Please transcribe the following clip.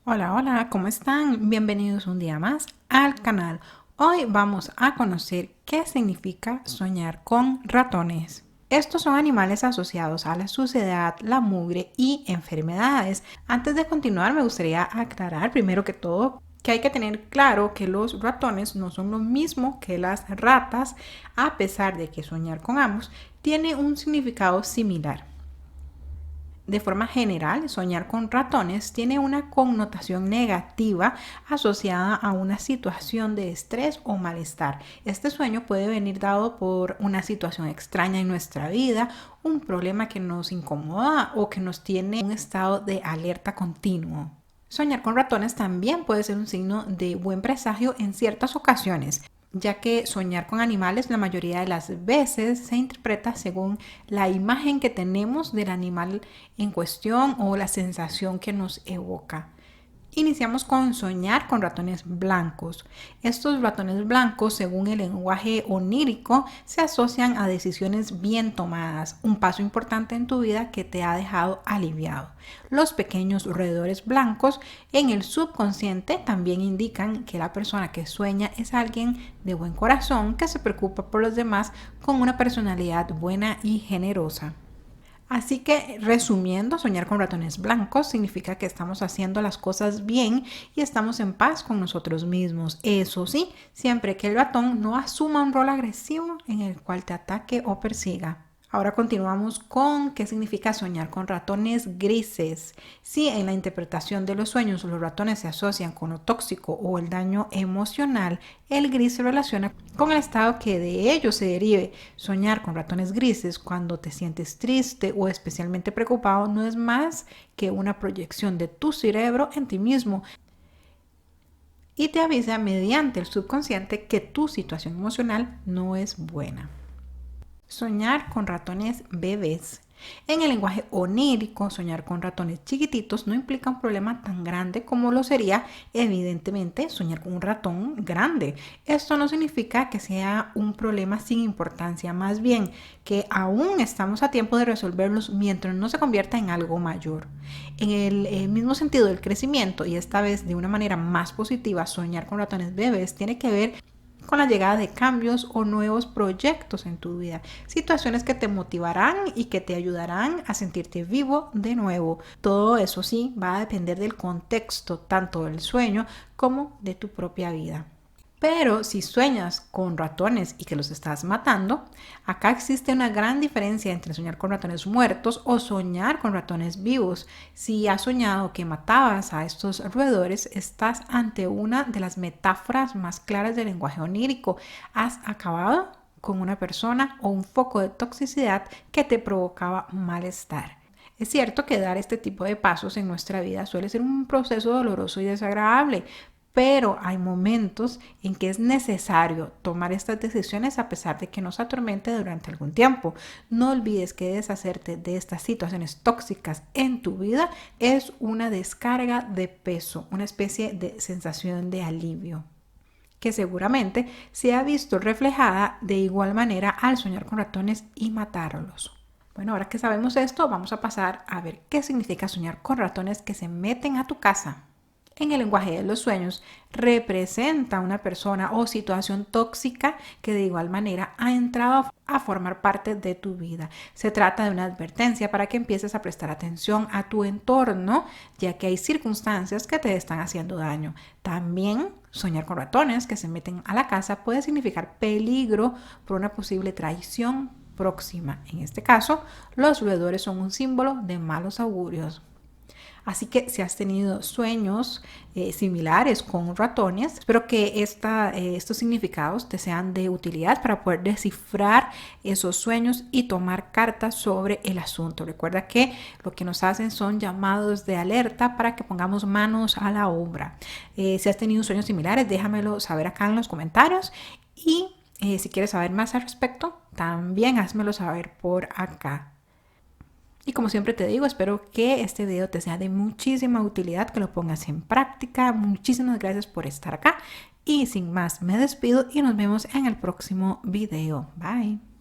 Hola, hola, ¿cómo están? Bienvenidos un día más al canal. Hoy vamos a conocer qué significa soñar con ratones. Estos son animales asociados a la suciedad, la mugre y enfermedades. Antes de continuar, me gustaría aclarar primero que todo que hay que tener claro que los ratones no son lo mismo que las ratas, a pesar de que soñar con ambos tiene un significado similar. De forma general, soñar con ratones tiene una connotación negativa asociada a una situación de estrés o malestar. Este sueño puede venir dado por una situación extraña en nuestra vida, un problema que nos incomoda o que nos tiene en un estado de alerta continuo. Soñar con ratones también puede ser un signo de buen presagio en ciertas ocasiones, ya que soñar con animales la mayoría de las veces se interpreta según la imagen que tenemos del animal en cuestión o la sensación que nos evoca. Iniciamos con soñar con ratones blancos. Estos ratones blancos, según el lenguaje onírico, se asocian a decisiones bien tomadas, un paso importante en tu vida que te ha dejado aliviado. Los pequeños roedores blancos en el subconsciente también indican que la persona que sueña es alguien de buen corazón que se preocupa por los demás con una personalidad buena y generosa. Así que, resumiendo, soñar con ratones blancos significa que estamos haciendo las cosas bien y estamos en paz con nosotros mismos. Eso sí, siempre que el ratón no asuma un rol agresivo en el cual te ataque o persiga. Ahora continuamos con qué significa soñar con ratones grises. Si en la interpretación de los sueños los ratones se asocian con lo tóxico o el daño emocional, el gris se relaciona con el estado que de ello se derive. Soñar con ratones grises cuando te sientes triste o especialmente preocupado no es más que una proyección de tu cerebro en ti mismo y te avisa mediante el subconsciente que tu situación emocional no es buena. Soñar con ratones bebés. En el lenguaje onírico, soñar con ratones chiquititos no implica un problema tan grande como lo sería, evidentemente, soñar con un ratón grande. Esto no significa que sea un problema sin importancia, más bien que aún estamos a tiempo de resolverlos mientras no se convierta en algo mayor. En el mismo sentido del crecimiento, y esta vez de una manera más positiva, soñar con ratones bebés tiene que ver con la llegada de cambios o nuevos proyectos en tu vida, situaciones que te motivarán y que te ayudarán a sentirte vivo de nuevo. Todo eso sí va a depender del contexto, tanto del sueño como de tu propia vida. Pero si sueñas con ratones y que los estás matando, acá existe una gran diferencia entre soñar con ratones muertos o soñar con ratones vivos. Si has soñado que matabas a estos roedores, estás ante una de las metáforas más claras del lenguaje onírico. Has acabado con una persona o un foco de toxicidad que te provocaba malestar. Es cierto que dar este tipo de pasos en nuestra vida suele ser un proceso doloroso y desagradable, pero hay momentos en que es necesario tomar estas decisiones a pesar de que nos atormente durante algún tiempo. No olvides que deshacerte de estas situaciones tóxicas en tu vida es una descarga de peso, una especie de sensación de alivio que seguramente se ha visto reflejada de igual manera al soñar con ratones y matarlos. Bueno, ahora que sabemos esto, vamos a pasar a ver qué significa soñar con ratones que se meten a tu casa. En el lenguaje de los sueños representa una persona o situación tóxica que de igual manera ha entrado a formar parte de tu vida. Se trata de una advertencia para que empieces a prestar atención a tu entorno, ya que hay circunstancias que te están haciendo daño. También soñar con ratones que se meten a la casa puede significar peligro por una posible traición próxima. En este caso, los roedores son un símbolo de malos augurios. Así que si has tenido sueños similares con ratones, espero que estos significados te sean de utilidad para poder descifrar esos sueños y tomar cartas sobre el asunto. Recuerda que lo que nos hacen son llamados de alerta para que pongamos manos a la obra. Si has tenido sueños similares, déjamelo saber acá en los comentarios y si quieres saber más al respecto, también házmelo saber por acá. Y como siempre te digo, espero que este video te sea de muchísima utilidad, que lo pongas en práctica. Muchísimas gracias por estar acá. Y sin más, me despido y nos vemos en el próximo video. Bye.